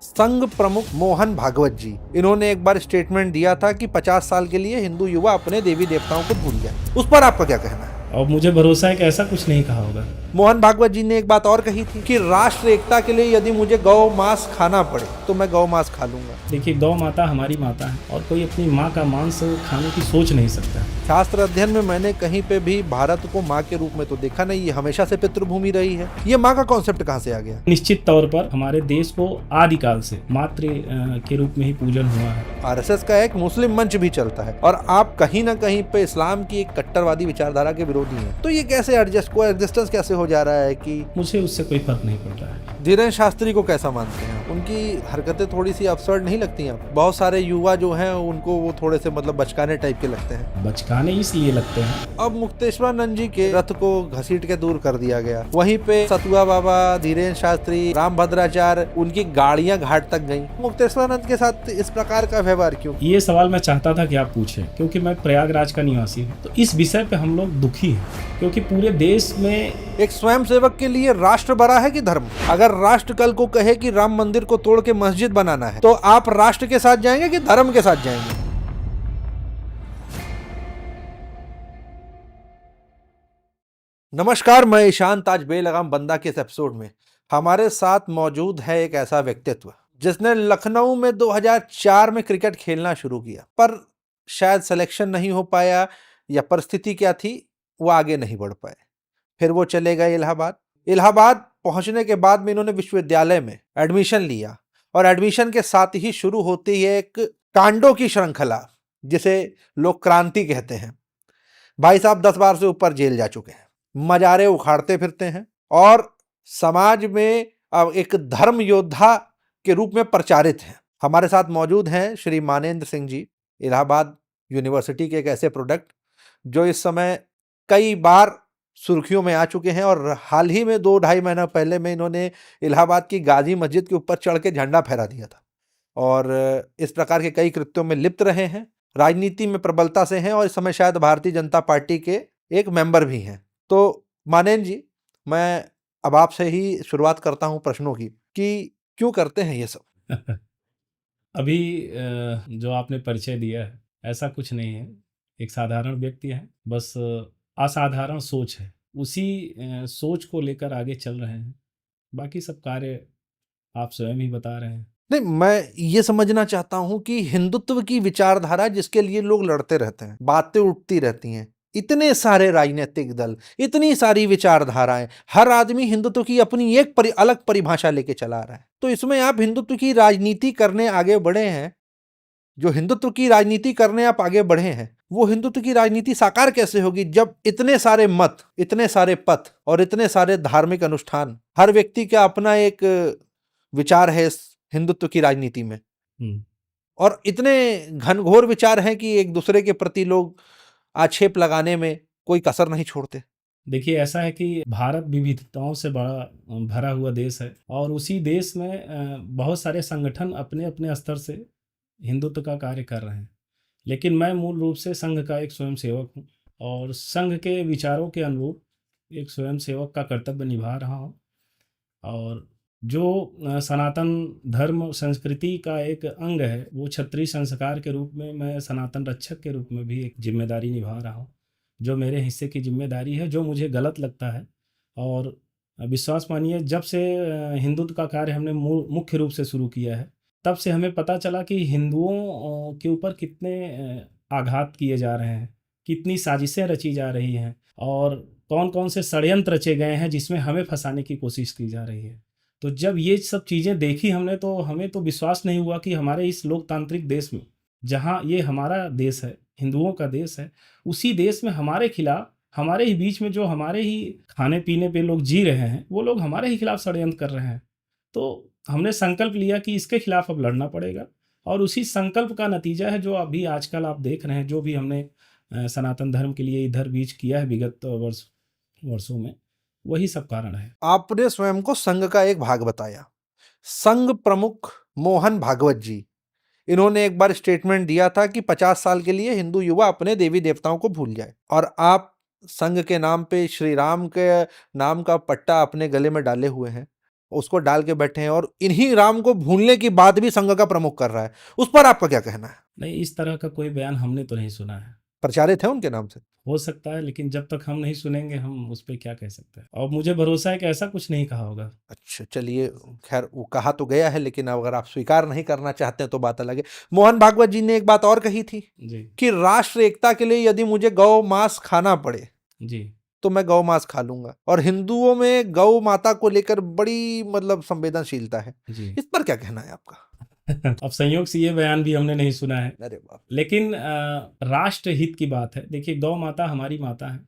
संघ प्रमुख मोहन भागवत जी, इन्होंने एक बार स्टेटमेंट दिया था कि 50 साल के लिए हिंदू युवा अपने देवी देवताओं को भूल जाए। उस पर आपका क्या कहना है? और मुझे भरोसा है कि ऐसा कुछ नहीं कहा होगा। मोहन भागवत जी ने एक बात और कही थी कि राष्ट्र एकता के लिए यदि मुझे गौ मांस खाना पड़े तो मैं गौ मांस खा लूंगा। देखिए, गौ माता हमारी माता है और कोई अपनी माँ का मांस खाने की सोच नहीं सकता। शास्त्र अध्ययन में मैंने कहीं पे भी भारत को माँ के रूप में तो देखा नहीं, ये हमेशा से पितृभूमि रही है। ये माँ का कॉन्सेप्ट कहाँ से आ गया? निश्चित तौर पर हमारे देश को आदिकाल से मातृ के रूप में ही पूजन हुआ है। आरएसएस का एक मुस्लिम मंच भी चलता है और आप कहीं ना कहीं पे इस्लाम की एक कट्टरवादी विचारधारा के विरोधी हैं। तो ये कैसे एडजस्टेंस कैसे हो जा रहा है कि मुझे उससे कोई फर्क नहीं पड़ता है। धीरेन्द्र शास्त्री को कैसा मानते हैं? उनकी हरकतें थोड़ी सी अब्सर्ड नहीं लगती हैं? बहुत सारे युवा जो हैं उनको वो थोड़े से बचकाने टाइप के लगते हैं। बचकाने इसलिए लगते हैं। अब मुक्तेश्वरानंद जी के रथ को घसीट के दूर कर दिया गया। वहीं पे सतुआ बाबा, धीरेन्द्र शास्त्री, रामभद्राचार्य, उनकी गाड़ियां घाट तक गईं। मुक्तेश्वरानंद के साथ इस प्रकार का व्यवहार क्यों? ये सवाल मैं चाहता था कि आप पूछें, क्योंकि मैं प्रयागराज का निवासी हूँ। तो इस विषय पे हम लोग दुखी हैं, क्योंकि पूरे देश में एक स्वयंसेवक के लिए राष्ट्र बड़ा है कि धर्म? अगर राष्ट्र कल को कहे कि राम मंदिर को तोड़ के मस्जिद बनाना है तो आप राष्ट्र के साथ जाएंगे कि धर्म के साथ जाएंगे? नमस्कार, मैं ईशान ताज बेलगाम बंदा के इस एपिसोड में हमारे साथ मौजूद है एक ऐसा व्यक्तित्व जिसने लखनऊ में 2004 में क्रिकेट खेलना शुरू किया, पर शायद सिलेक्शन नहीं हो पाया या परिस्थिति क्या थी, वो आगे नहीं बढ़ पाए। फिर वो चले गए इलाहाबाद पहुंचने के बाद में इन्होंने विश्वविद्यालय में एडमिशन लिया और एडमिशन के साथ ही शुरू होती है एक कांडों की श्रृंखला, जिसे लोग क्रांति कहते हैं। भाई साहब 10 बार से ऊपर जेल जा चुके हैं, मजारे उखाड़ते फिरते हैं और समाज में अब एक धर्म योद्धा के रूप में प्रचारित हैं। हमारे साथ मौजूद हैं श्री मानेंद्र सिंह जी, इलाहाबाद यूनिवर्सिटी के एक ऐसे प्रोडक्ट जो इस समय कई बार सुर्खियों में आ चुके हैं और हाल ही में 2-2.5 महीना पहले में इन्होंने इलाहाबाद की गाजी मस्जिद के ऊपर चढ़ के झंडा फहरा दिया था और इस प्रकार के कई कृत्यों में लिप्त रहे हैं, राजनीति में प्रबलता से हैं और इस समय शायद भारतीय जनता पार्टी के एक मेंबर भी हैं। तो मानेंद्र जी, मैं अब आपसे ही शुरुआत करता हूं प्रश्नों की कि क्यों करते हैं ये सब? अभी जो आपने परिचय दिया है, ऐसा कुछ नहीं है। एक साधारण व्यक्ति है, बस असाधारण सोच है, उसी सोच को लेकर आगे चल रहे हैं। बाकी सब कार्य आप स्वयं ही बता रहे हैं। नहीं, मैं ये समझना चाहता हूं कि हिंदुत्व की विचारधारा जिसके लिए लोग लड़ते रहते हैं, बातें उठती रहती हैं, इतने सारे राजनीतिक दल, इतनी सारी विचारधाराएं, हर आदमी हिंदुत्व की अपनी एक अलग परिभाषा लेके चला रहा है। तो इसमें आप हिंदुत्व की राजनीति करने आगे बढ़े हैं, जो हिंदुत्व की राजनीति करने आप आगे बढ़े हैं, वो हिंदुत्व की राजनीति साकार कैसे होगी जब इतने सारे मत, इतने सारे पथ और इतने सारे धार्मिक अनुष्ठान, हर व्यक्ति का अपना एक विचार है इस हिंदुत्व की राजनीति में और इतने घनघोर विचार हैं कि एक दूसरे के प्रति लोग आक्षेप लगाने में कोई कसर नहीं छोड़ते। देखिए, ऐसा है कि भारत विविधताओं से बड़ा भरा हुआ देश है और उसी देश में बहुत सारे संगठन अपने अपने स्तर से हिंदुत्व का कार्य कर रहे हैं, लेकिन मैं मूल रूप से संघ का एक स्वयंसेवक हूँ और संघ के विचारों के अनुरूप एक स्वयंसेवक का कर्तव्य निभा रहा हूँ। और जो सनातन धर्म संस्कृति का एक अंग है, वो क्षत्रिय संस्कार के रूप में मैं सनातन रक्षक के रूप में भी एक जिम्मेदारी निभा रहा हूँ, जो मेरे हिस्से की जिम्मेदारी है, जो मुझे गलत लगता है। और विश्वास मानिए, जब से हिंदुत्व का कार्य हमने मुख्य रूप से शुरू किया है, तब से हमें पता चला कि हिंदुओं के ऊपर कितने आघात किए जा रहे हैं, कितनी साजिशें रची जा रही हैं और कौन कौन से षड्यंत्र रचे गए हैं जिसमें हमें फंसाने की कोशिश की जा रही है। तो जब ये सब चीज़ें देखी हमने, तो हमें तो विश्वास नहीं हुआ कि हमारे इस लोकतांत्रिक देश में, जहाँ ये हमारा देश है, हिंदुओं का देश है, उसी देश में हमारे खिलाफ, हमारे ही बीच में जो हमारे ही खाने पीने पे लोग जी रहे हैं, वो लोग हमारे ही खिलाफ षड्यंत्र कर रहे हैं। तो हमने संकल्प लिया कि इसके खिलाफ अब लड़ना पड़ेगा और उसी संकल्प का नतीजा है जो अभी आजकल आप देख रहे हैं, जो भी हमने सनातन धर्म के लिए इधर बीच किया है विगत वर्षों में, वही सब कारण है। आपने स्वयं को संघ का एक भाग बताया। संघ प्रमुख मोहन भागवत जी, इन्होंने एक बार स्टेटमेंट दिया था कि 50 साल के लिए हिंदू युवा अपने देवी देवताओं को भूल जाए और आप संघ के नाम पे श्री राम के नाम का पट्टा अपने गले में डाले हुए हैं। उसको डाल के बैठे हैं और इन्हीं राम को भूलने की बात भी संघ का प्रमुख कर रहा है, उस पर आपका क्या कहना है? नहीं, इस तरह का कोई बयान हमने तो नहीं सुना है। प्रचारित है उनके नाम से? हो सकता है, लेकिन जब तक हम नहीं सुनेंगे हम उस पे क्या कह सकते हैं, और मुझे भरोसा है कि ऐसा कुछ नहीं कहा होगा। अच्छा, चलिए, खैर वो कहा तो गया है, लेकिन अगर आप स्वीकार नहीं करना चाहते हैं तो बात अलग है। मोहन भागवत जी ने एक बात और कही थी जी कि राष्ट्र एकता के लिए यदि मुझे गौ मांस खाना पड़े जी तो मैं गौ मांस खा लूंगा। और हिंदुओं में गौ माता को लेकर बड़ी मतलब संवेदनशीलता है, जी इस पर क्या कहना है आपका? अब संयोग से ये बयान भी हमने नहीं सुना है, अरे बाप, लेकिन राष्ट्र हित की बात है। देखिए, गौ माता हमारी माता है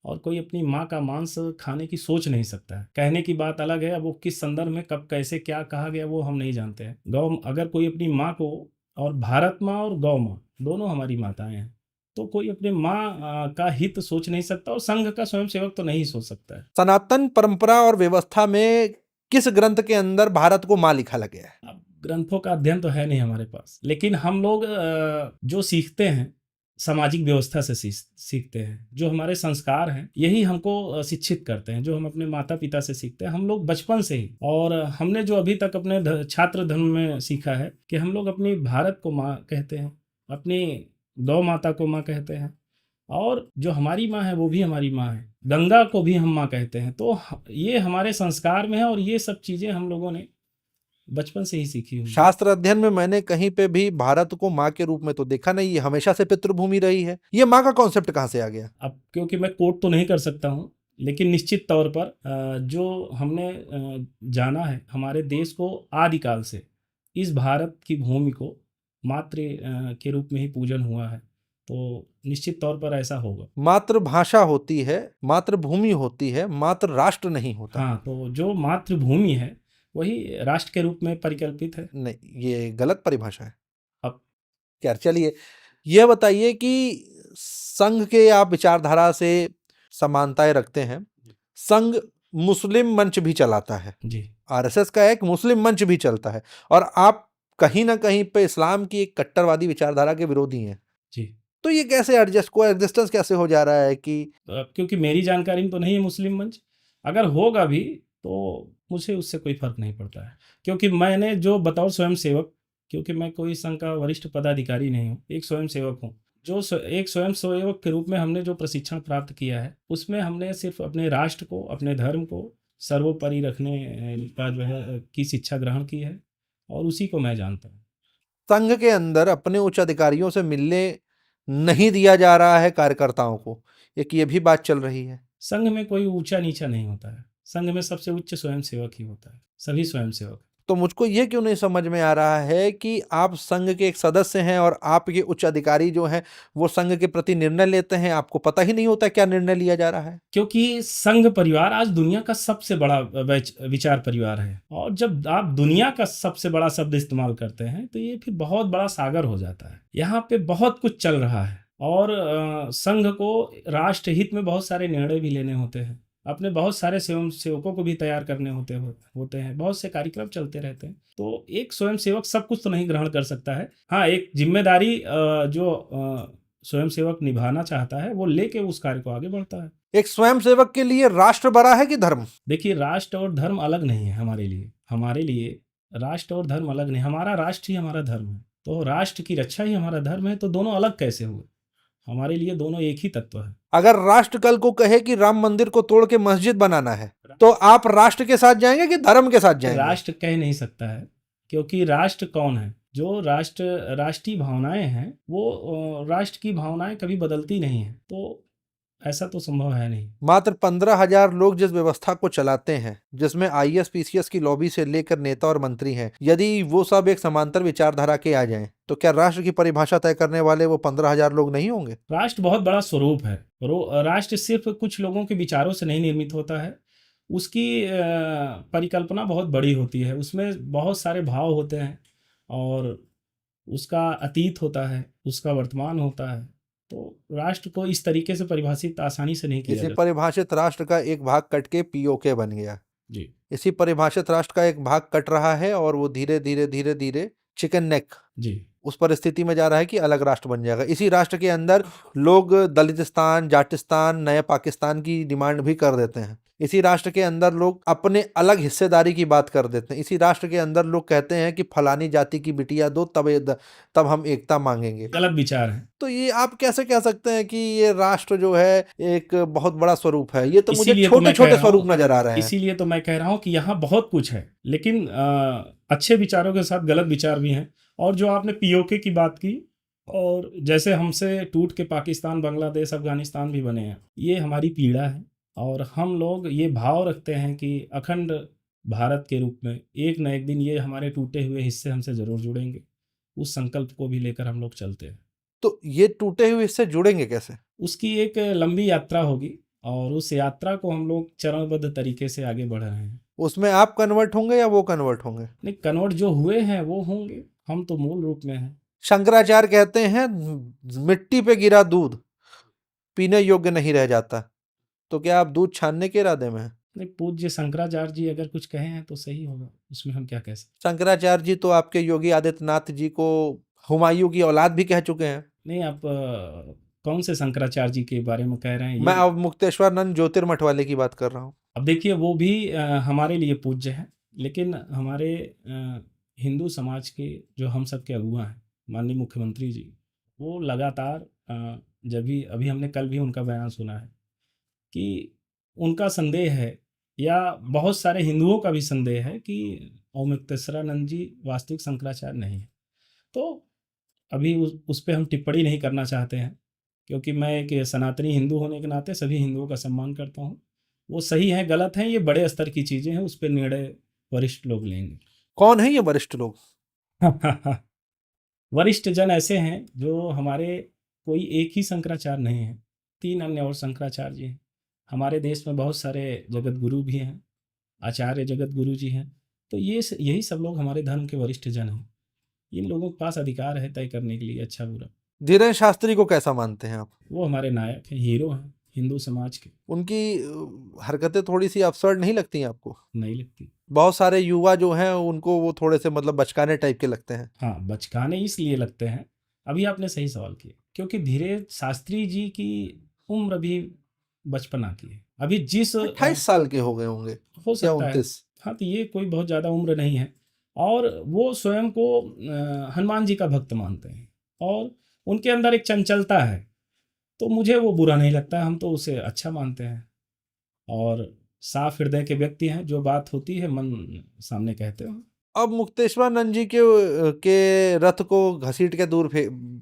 और कोई अपनी माँ का मांस खाने की सोच नहीं सकता है। कहने की बात अलग है, अब वो किस संदर्भ में कब कैसे क्या कहा गया वो हम नहीं जानते हैं। गौ, अगर कोई अपनी माँ को, और भारत माँ और गौ माँ दोनों हमारी माताएं हैं, तो कोई अपने माँ का हित सोच नहीं सकता, और संघ का स्वयंसेवक तो नहीं सोच सकता है। सनातन परंपरा और व्यवस्था में किस ग्रंथ के अंदर भारत को माँ लिखा लगे है? अब ग्रंथों का अध्ययन तो है नहीं हमारे पास, लेकिन हम लोग जो सीखते हैं सामाजिक व्यवस्था से सीखते हैं। जो हमारे संस्कार हैं यही हमको शिक्षित करते हैं, जो हम अपने माता पिता से सीखते हैं, हम लोग बचपन से ही। और हमने जो अभी तक अपने छात्र धर्म में सीखा है कि हम लोग अपनी भारत को माँ कहते हैं, अपनी गौ माता को माँ कहते हैं, और जो हमारी माँ है वो भी हमारी माँ है, गंगा को भी हम माँ कहते हैं। तो ये हमारे संस्कार में है, और ये सब चीज़ें हम लोगों ने बचपन से ही सीखी हुई है। शास्त्र अध्ययन में मैंने कहीं पे भी भारत को माँ के रूप में तो देखा नहीं, ये हमेशा से पितृभूमि रही है। ये माँ का कॉन्सेप्ट कहाँ से आ गया? अब क्योंकि मैं कोट तो नहीं कर सकता हूँ, लेकिन निश्चित तौर पर जो हमने जाना है, हमारे देश को आदिकाल से इस भारत की भूमि को मातृ के रूप में ही पूजन हुआ है, तो निश्चित तौर पर ऐसा होगा। मातृभाषा होती है, मातृभूमि होती है, मातृ राष्ट्र नहीं होता। हाँ, तो जो मातृभूमि है वही राष्ट्र के रूप में परिकल्पित है। नहीं, ये गलत परिभाषा है। अब क्या, चलिए यह बताइए कि संघ के आप विचारधारा से समानताएं रखते हैं। संघ मुस्लिम मंच भी चलाता है, जी आरएसएस का एक मुस्लिम मंच भी चलता है, और आप कहीं ना कहीं पे इस्लाम की एक कट्टरवादी विचारधारा के विरोधी हैं। जी। तो ये कैसे एग्जिस्टेंस कैसे हो जा रहा है कि क्योंकि मेरी जानकारी में तो नहीं है मुस्लिम मंच, अगर होगा भी तो मुझे उससे कोई फर्क नहीं पड़ता है, क्योंकि मैंने जो बतौर स्वयंसेवक, क्योंकि मैं कोई संघ का वरिष्ठ पदाधिकारी नहीं हूँ, एक स्वयंसेवक हूँ, जो एक स्वयंसेवक के रूप में हमने जो प्रशिक्षण प्राप्त किया है उसमें हमने सिर्फ अपने राष्ट्र को, अपने धर्म को सर्वोपरि रखने का जो है की शिक्षा ग्रहण की है, और उसी को मैं जानता हूँ। संघ के अंदर अपने उच्च अधिकारियों से मिलने नहीं दिया जा रहा है कार्यकर्ताओं को, एक ये भी बात चल रही है। संघ में कोई ऊंचा नीचा नहीं होता है, संघ में सबसे उच्च स्वयंसेवक ही होता है, सभी स्वयंसेवक। तो मुझको ये क्यों नहीं समझ में आ रहा है कि आप संघ के एक सदस्य हैं और आपके उच्च अधिकारी जो हैं वो संघ के प्रति निर्णय लेते हैं, आपको पता ही नहीं होता क्या निर्णय लिया जा रहा है? क्योंकि संघ परिवार आज दुनिया का सबसे बड़ा विचार परिवार है, और जब आप दुनिया का सबसे बड़ा शब्द इस्तेमाल करते हैं तो ये फिर बहुत बड़ा सागर हो जाता है। यहाँ पे बहुत कुछ चल रहा है, और संघ को राष्ट्र हित में बहुत सारे निर्णय भी लेने होते हैं, अपने बहुत सारे स्वयंसेवकों को भी तैयार करने होते हैं, बहुत से कार्यक्रम चलते रहते हैं। तो एक स्वयंसेवक सब कुछ तो नहीं ग्रहण कर सकता है। हाँ, एक जिम्मेदारी जो स्वयंसेवक निभाना चाहता है वो लेके उस कार्य को आगे बढ़ता है। एक स्वयंसेवक के लिए राष्ट्र बड़ा है कि धर्म? देखिए, राष्ट्र और धर्म अलग नहीं है हमारे लिए। हमारे लिए राष्ट्र और धर्म अलग नहीं, हमारा राष्ट्र ही हमारा धर्म है, तो राष्ट्र की रक्षा ही हमारा धर्म है, तो दोनों अलग कैसे हुए? हमारे लिए दोनों एक ही तत्व है। अगर राष्ट्र कल को कहे कि राम मंदिर को तोड़ के मस्जिद बनाना है तो आप राष्ट्र के साथ जाएंगे कि धर्म के साथ जाएंगे? राष्ट्र कह नहीं सकता है, क्योंकि राष्ट्र कौन है? जो राष्ट्रीय भावनाएं हैं वो राष्ट्र की भावनाएं कभी बदलती नहीं है, तो ऐसा तो संभव है नहीं। मात्र 15,000 लोग जिस व्यवस्था को चलाते हैं, जिसमें आईएएस पीसीएस की लॉबी से लेकर नेता और मंत्री हैं, यदि वो सब एक समांतर विचारधारा के आ जाएं, तो क्या राष्ट्र की परिभाषा तय करने वाले वो 15,000 लोग नहीं होंगे? राष्ट्र बहुत बड़ा स्वरूप है। राष्ट्र सिर्फ कुछ लोगों के विचारों से नहीं निर्मित होता है, उसकी परिकल्पना बहुत बड़ी होती है, उसमें बहुत सारे भाव होते हैं, और उसका अतीत होता है, उसका वर्तमान होता है। तो राष्ट्र को इस तरीके से परिभाषित आसानी से नहीं किया इसी जा परिभाषित राष्ट्र का एक भाग कट के पीओके बन गया। जी इसी परिभाषित राष्ट्र का एक भाग कट रहा है और वो धीरे धीरे धीरे धीरे चिकन नेक जी उस परिस्थिति में जा रहा है कि अलग राष्ट्र बन जाएगा। इसी राष्ट्र के अंदर लोग दलितिस्तान, जाटिस्तान, नए पाकिस्तान की डिमांड भी कर देते हैं। इसी राष्ट्र के अंदर लोग अपने अलग हिस्सेदारी की बात कर देते हैं। इसी राष्ट्र के अंदर लोग कहते हैं कि फलानी जाति की बिटिया दो, तब हम एकता मांगेंगे। गलत विचार है। तो ये आप कैसे कह सकते हैं कि ये राष्ट्र जो है एक बहुत बड़ा स्वरूप है? ये तो मुझे इसीलिए तो छोटे मैं कह छोटे रहा स्वरूप हूँ नजर आ रहे हैं। इसीलिए तो मैं कह रहा हूँ कि यहाँ बहुत कुछ है, लेकिन अच्छे विचारों के साथ गलत विचार भी हैं। और जो आपने पीओके की बात की, और जैसे हमसे टूट के पाकिस्तान, बांग्लादेश, अफगानिस्तान भी बने हैं, ये हमारी पीड़ा है। और हम लोग ये भाव रखते हैं कि अखंड भारत के रूप में एक न एक दिन ये हमारे टूटे हुए हिस्से हमसे ज़रूर जुड़ेंगे। उस संकल्प को भी लेकर हम लोग चलते हैं। तो ये टूटे हुए इससे जुड़ेंगे कैसे? उसकी एक लंबी यात्रा होगी, और उस यात्रा को हम लोग चरणबद्ध तरीके से आगे बढ़ रहे हैं। उसमें आप कन्वर्ट होंगे या वो कन्वर्ट होंगे? नहीं, कन्वर्ट जो हुए हैं वो होंगे, हम तो मूल रूप में हैं। शंकराचार्य कहते हैं मिट्टी पे गिरा दूध पीने योग्य नहीं रह जाता। तो क्या आप दूध छानने के इरादे में हैं? नहीं, पूज्य शंकराचार्य जी अगर कुछ कहे हैं तो सही होगा, उसमें हम क्या कह सकते। शंकराचार्य जी तो आपके योगी आदित्यनाथ जी को हुमायूं की औलाद भी कह चुके हैं। नहीं, आप कौन से शंकराचार्य जी के बारे में कह रहे हैं मैं ये? अब मुक्तेश्वरानंद ज्योतिर्मठ वाले की बात कर रहा हूँ। अब देखिए, वो भी हमारे लिए पूज्य है, लेकिन हमारे हिंदू समाज के जो हम सब के अगुआ हैं, माननीय मुख्यमंत्री जी, वो लगातार जब भी, अभी हमने कल भी उनका बयान सुना है कि उनका संदेह है, या बहुत सारे हिंदुओं का भी संदेह है कि ओम मुक्तेश्वरानंद जी वास्तविक शंकराचार्य नहीं है। तो अभी उस पे हम टिप्पणी नहीं करना चाहते हैं, क्योंकि मैं एक सनातनी हिंदू होने के नाते सभी हिंदुओं का सम्मान करता हूँ। वो सही है गलत है, ये बड़े स्तर की चीज़ें हैं, उस पर निर्णय वरिष्ठ लोग लेंगे। कौन है ये वरिष्ठ लोग? वरिष्ठ जन ऐसे हैं जो हमारे, कोई एक ही शंकराचार्य नहीं है, 3 अन्य और शंकराचार्य जी हैं। हमारे देश में बहुत सारे जगत गुरु भी हैं, आचार्य जगत गुरु जी हैं। तो यही सब लोग हमारे धर्म के वरिष्ठ जन हैं। इन लोगों के पास अधिकार है तय करने के लिए अच्छा बुरा। धीरेन्द्र शास्त्री को कैसा मानते हैं आप? वो हमारे नायक हैं, हीरो हैं हिंदू समाज के। उनकी हरकतें थोड़ी सी अब्सर्ड नहीं लगती आपको? नहीं लगती। बहुत सारे युवा जो हैं उनको वो थोड़े से मतलब बचकाने टाइप के लगते हैं। हाँ, बचकाने इसलिए लगते हैं, अभी आपने सही सवाल किया, क्योंकि धीरेन्द्र शास्त्री जी की उम्र भी बचपना की है। अभी जिस 28 साल के हो गए होंगे हो या सकता है। 29। हाँ, तो ये कोई बहुत ज़्यादा उम्र नहीं है, और वो स्वयं को हनुमान जी का भक्त मानते हैं, और उनके अंदर एक चंचलता है, तो मुझे वो बुरा नहीं लगता, हम तो उसे अच्छा मानते हैं। और साफ हृदय के व्यक्ति हैं, जो बात होती है मन सामने कहते हैं। अब मुक्तेश्वरानंद जी के रथ को घसीट के दूर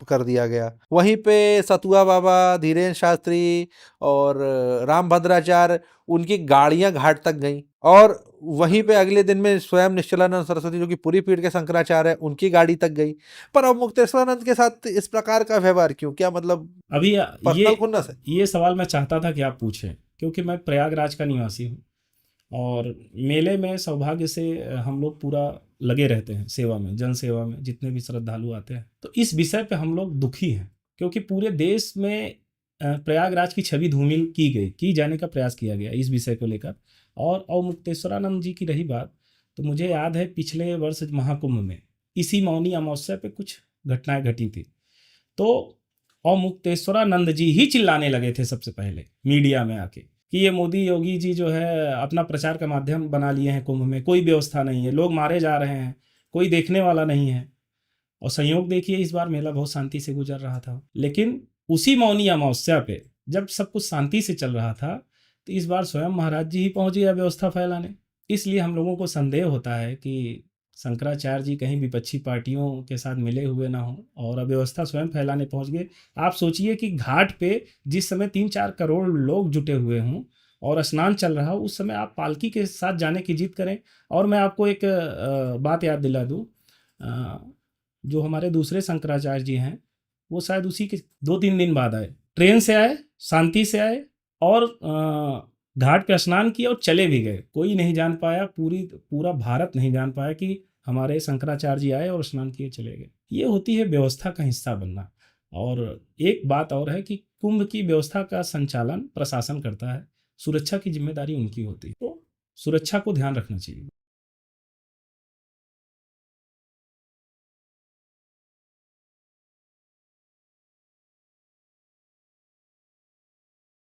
कर दिया गया। वहीं पे सतुआ बाबा, धीरेन्द्र शास्त्री और रामभद्राचार्य, उनकी गाड़ियां घाट तक गईं। और वहीं पे अगले दिन में स्वयं निश्चलानंद सरस्वती जो कि पूरी पीठ के शंकराचार्य है, उनकी गाड़ी तक गई। पर अब मुक्तेश्वरानंद के साथ इस प्रकार का व्यवहार क्यों? क्या मतलब अभी पर्सनल खुन्नस है? ये सवाल मैं चाहता था कि आप पूछें, क्योंकि मैं प्रयागराज का निवासी हूँ, और मेले में सौभाग्य से हम लोग पूरा लगे रहते हैं सेवा में, जन सेवा में, जितने भी श्रद्धालु आते हैं। तो इस विषय पे हम लोग दुखी हैं, क्योंकि पूरे देश में प्रयागराज की छवि धूमिल की जाने का प्रयास किया गया इस विषय को लेकर। और मुक्तेश्वरानंद जी की रही बात, तो मुझे याद है पिछले वर्ष महाकुंभ में इसी मौनी अमावस्या पे कुछ घटनाएं घटी थी, तो मुक्तेश्वरानंद जी ही चिल्लाने लगे थे सबसे पहले मीडिया में आके कि ये मोदी योगी जी जो है अपना प्रचार का माध्यम बना लिए हैं, कुंभ में कोई व्यवस्था नहीं है, लोग मारे जा रहे हैं, कोई देखने वाला नहीं है। और संयोग देखिए, इस बार मेला बहुत शांति से गुजर रहा था, लेकिन उसी मौनी अमावस्या पे जब सब कुछ शांति से चल रहा था, तो इस बार स्वयं महाराज जी ही पहुंच गया व्यवस्था फैलाने। इसलिए हम लोगों को संदेह होता है कि शंकराचार्य जी कहीं विपक्षी पार्टियों के साथ मिले हुए ना हो और अव्यवस्था स्वयं फैलाने पहुंच गए। आप सोचिए कि घाट पे जिस समय 3-4 करोड़ लोग जुटे हुए हों और स्नान चल रहा हो, उस समय आप पालकी के साथ जाने की जिद करें। और मैं आपको एक बात याद दिला दूं, जो हमारे दूसरे शंकराचार्य जी हैं, वो शायद उसी के 2-3 दिन बाद आए, ट्रेन से आए, शांति से आए, और घाट पे स्नान किया और चले भी गए। कोई नहीं जान पाया, पूरा भारत नहीं जान पाया कि हमारे शंकराचार्य जी आए और स्नान किए चले गए। ये होती है व्यवस्था का हिस्सा बनना। और एक बात और है कि कुंभ की व्यवस्था का संचालन प्रशासन करता है, सुरक्षा की जिम्मेदारी उनकी होती है, तो सुरक्षा को ध्यान रखना चाहिए।